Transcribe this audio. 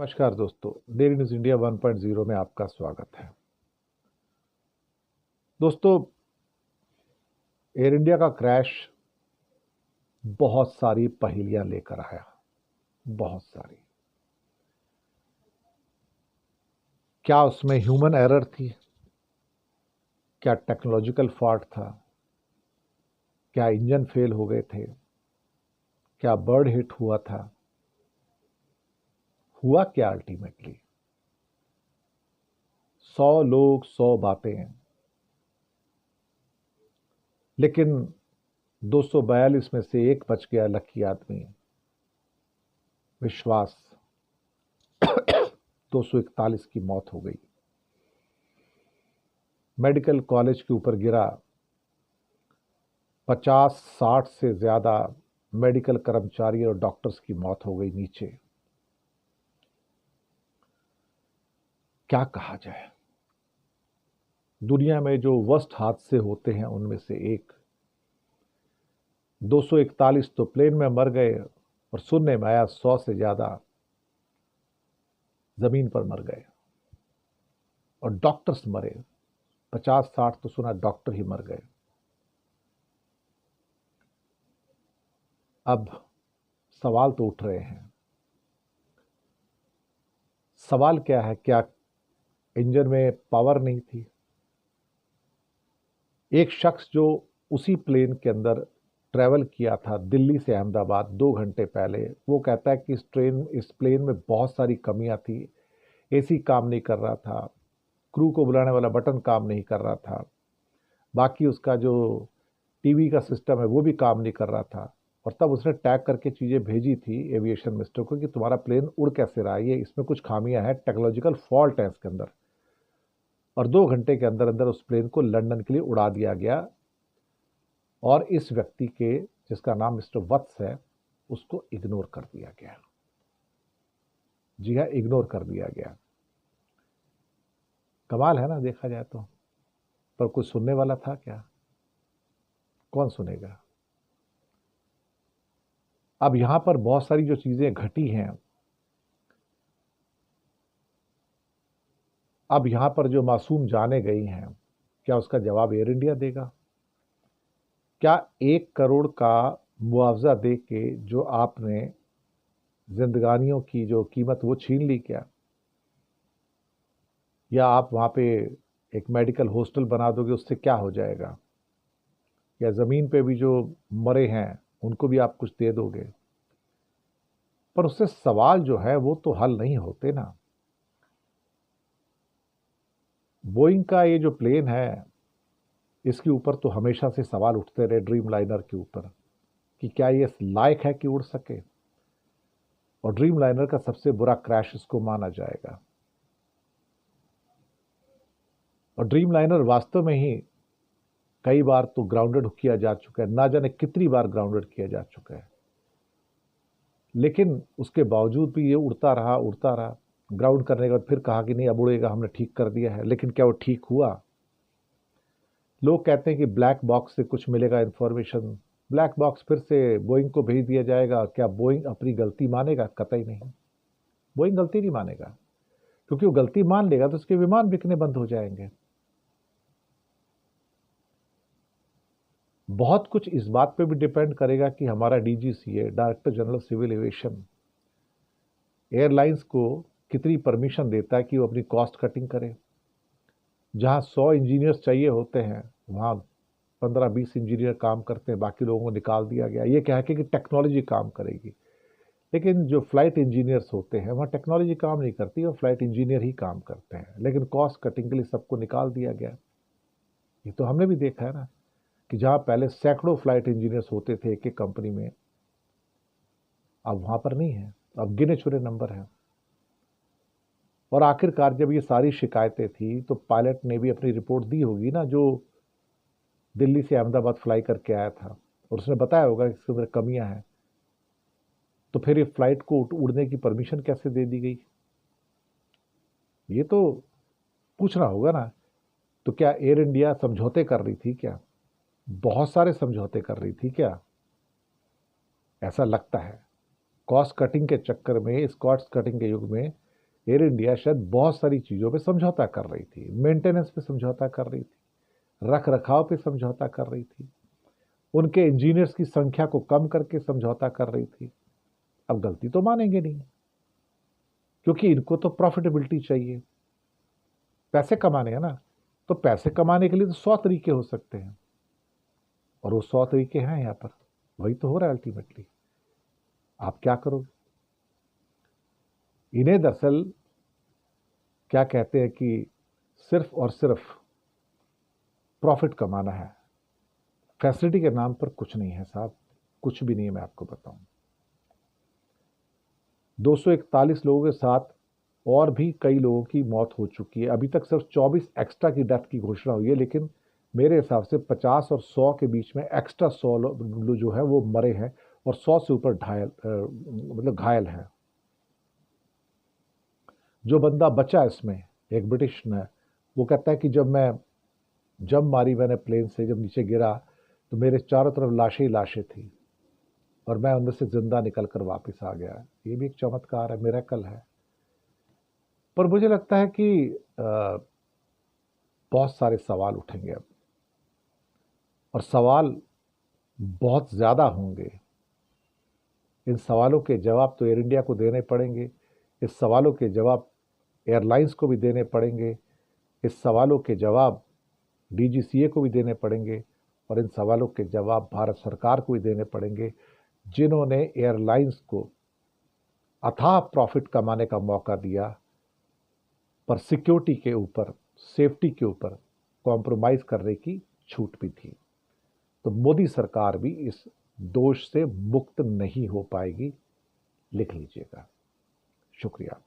नमस्कार दोस्तों, daily news India 1.0 में आपका स्वागत है। दोस्तों, एयर इंडिया का क्रैश बहुत सारी पहेलियां लेकर आया, बहुत सारी। क्या उसमें ह्यूमन एरर थी? क्या टेक्नोलॉजिकल फॉल्ट था? क्या इंजन फेल हो गए थे? क्या बर्ड हिट हुआ था? हुआ क्या अल्टीमेटली? 100 लोग 100 बातें, लेकिन 242 में से एक बच गया लकी आदमी। विश्वास 241 की मौत हो गई। मेडिकल कॉलेज के ऊपर गिरा। 50-60 से ज्यादा मेडिकल कर्मचारी और डॉक्टर्स की मौत हो गई नीचे। क्या कहा जाए? दुनिया में जो वर्स्ट हादसे होते हैं उनमें से एक। 241 तो प्लेन में मर गए और सुनने में आया 100 से ज्यादा जमीन पर मर गए और डॉक्टर्स मरे। 50-60 तो सुना डॉक्टर ही मर गए। अब सवाल तो उठ रहे हैं। सवाल क्या है? क्या इंजन में पावर नहीं थी? एक शख्स जो उसी प्लेन के अंदर ट्रैवल किया था दिल्ली से अहमदाबाद 2 घंटे पहले, वो कहता है कि इस प्लेन में बहुत सारी कमियां थी। एसी काम नहीं कर रहा था, क्रू को बुलाने वाला बटन काम नहीं कर रहा था, बाकी उसका जो टीवी का सिस्टम है वो भी काम नहीं कर रहा था। और तब उसने टैग करके चीज़ें भेजी थी एविएशन मिनिस्टर को कि तुम्हारा प्लेन उड़ कैसे रहा है, ये इसमें कुछ खामियां हैं, टेक्नोलॉजिकल फॉल्ट है इसके अंदर। और 2 घंटे के अंदर अंदर उस प्लेन को लंदन के लिए उड़ा दिया गया। और इस व्यक्ति के, जिसका नाम मिस्टर वत्स है, उसको इग्नोर कर दिया गया। जी हाँ, इग्नोर कर दिया गया। कमाल है ना, देखा जाए तो। पर कोई सुनने वाला था क्या? कौन सुनेगा? अब यहां पर बहुत सारी जो चीजें घटी हैं, अब यहां पर जो मासूम जाने गई हैं, क्या उसका जवाब एयर इंडिया देगा? क्या 1 करोड़ का मुआवजा दे के जो आपने जिंदगानियों की जो कीमत वो छीन ली क्या? या आप वहां पे एक मेडिकल हॉस्टल बना दोगे, उससे क्या हो जाएगा? या जमीन पे भी जो मरे हैं उनको भी आप कुछ दे दोगे? पर उससे सवाल जो है वो तो हल नहीं होते ना। बोइंग का ये जो प्लेन है, इसके ऊपर तो हमेशा से सवाल उठते रहे, ड्रीम लाइनर के ऊपर, कि क्या ये लायक है कि उड़ सके। और ड्रीम लाइनर का सबसे बुरा क्रैश इसको माना जाएगा। और ड्रीम लाइनर वास्तव में ही कई बार तो ग्राउंडेड किया जा चुका है, ना जाने कितनी बार ग्राउंडेड किया जा चुका है। लेकिन उसके बावजूद भी ये उड़ता रहा, उड़ता रहा। ग्राउंड करने के बाद फिर कहा कि नहीं अब उड़ेगा, हमने ठीक कर दिया है। लेकिन क्या वो ठीक हुआ? लोग कहते हैं कि ब्लैक बॉक्स से कुछ मिलेगा इंफॉर्मेशन, ब्लैक बॉक्स फिर से बोइंग को भेज दिया जाएगा। क्या बोइंग अपनी गलती मानेगा? कतई नहीं। बोइंग गलती नहीं मानेगा, क्योंकि वो गलती मान लेगा तो उसके विमान बिकने बंद हो जाएंगे। बहुत कुछ इस बात पे भी डिपेंड करेगा कि हमारा DGCA, director general civil aviation, airlines को कितनी परमिशन देता है कि वो अपनी कॉस्ट कटिंग करे। जहां 100 इंजीनियर्स चाहिए होते हैं, वहां 15-20 इंजीनियर काम करते हैं, बाकी लोगों को निकाल दिया गया। ये क्या है कि टेक्नोलॉजी काम करेगी। लेकिन जो फ्लाइट इंजीनियर्स होते हैं वहाँ टेक्नोलॉजी काम नहीं करती, और फ्लाइट इंजीनियर ही काम करते हैं। लेकिन कॉस्ट कटिंग के लिए सबको निकाल दिया गया। ये तो हमने भी देखा है ना, कि जहाँ पहले सैकड़ों फ्लाइट इंजीनियर्स होते थे एक एक कंपनी में, अब वहाँ पर नहीं है, अब गिने चुने नंबर हैं। और आखिरकार जब ये सारी शिकायतें थी तो पायलट ने भी अपनी रिपोर्ट दी होगी ना, जो दिल्ली से अहमदाबाद फ्लाई करके आया था, और उसने बताया होगा कि इसके अंदर कमियां हैं। तो फिर ये फ्लाइट को उड़ने की परमिशन कैसे दे दी गई? ये तो पूछना होगा ना। तो क्या एयर इंडिया समझौते कर रही थी क्या? बहुत सारे समझौते कर रही थी क्या? ऐसा लगता है। कॉस्ट कटिंग के चक्कर में, इस कॉस्ट कटिंग के युग में एयर इंडिया शायद बहुत सारी चीज़ों पे समझौता कर रही थी, मेंटेनेंस पे समझौता कर रही थी, रख रखाव पे समझौता कर रही थी, उनके इंजीनियर्स की संख्या को कम करके समझौता कर रही थी। अब गलती तो मानेंगे नहीं, क्योंकि इनको तो प्रॉफिटेबिलिटी चाहिए, पैसे कमाने हैं ना। तो पैसे कमाने के लिए तो 100 तरीके हो सकते हैं, और वो 100 तरीके हैं यहाँ पर। वही तो हो रहा है अल्टीमेटली। आप क्या करोगे? इन्हें दरअसल क्या कहते हैं कि सिर्फ और सिर्फ प्रॉफिट कमाना है, फैसिलिटी के नाम पर कुछ नहीं है साहब, कुछ भी नहीं है। मैं आपको बताऊं, 241 लोगों के साथ और भी कई लोगों की मौत हो चुकी है। अभी तक सिर्फ 24 एक्स्ट्रा की डेथ की घोषणा हुई है, लेकिन मेरे हिसाब से 50 और 100 के बीच में एक्स्ट्रा 100 लोग जो है वो मरे हैं, और 100 से ऊपर मतलब घायल हैं। जो बंदा बचा इसमें, एक ब्रिटिश ने, वो कहता है कि जब मारी मैंने प्लेन से, जब नीचे गिरा तो मेरे चारों तरफ लाशें ही लाशें थी, और मैं अंदर से जिंदा निकल कर वापस आ गया। ये भी एक चमत्कार है, मिरेकल है। पर मुझे लगता है कि बहुत सारे सवाल उठेंगे अब, और सवाल बहुत ज़्यादा होंगे। इन सवालों के जवाब तो एयर इंडिया को देने पड़ेंगे, इस सवालों के जवाब एयरलाइंस को भी देने पड़ेंगे, इस सवालों के जवाब डीजीसीए को भी देने पड़ेंगे, और इन सवालों के जवाब भारत सरकार को भी देने पड़ेंगे, जिन्होंने एयरलाइंस को अथाह प्रॉफिट कमाने का मौका दिया, पर सिक्योरिटी के ऊपर, सेफ्टी के ऊपर कॉम्प्रोमाइज़ करने की छूट भी थी। तो मोदी सरकार भी इस दोष से मुक्त नहीं हो पाएगी, लिख लीजिएगा। शुक्रिया।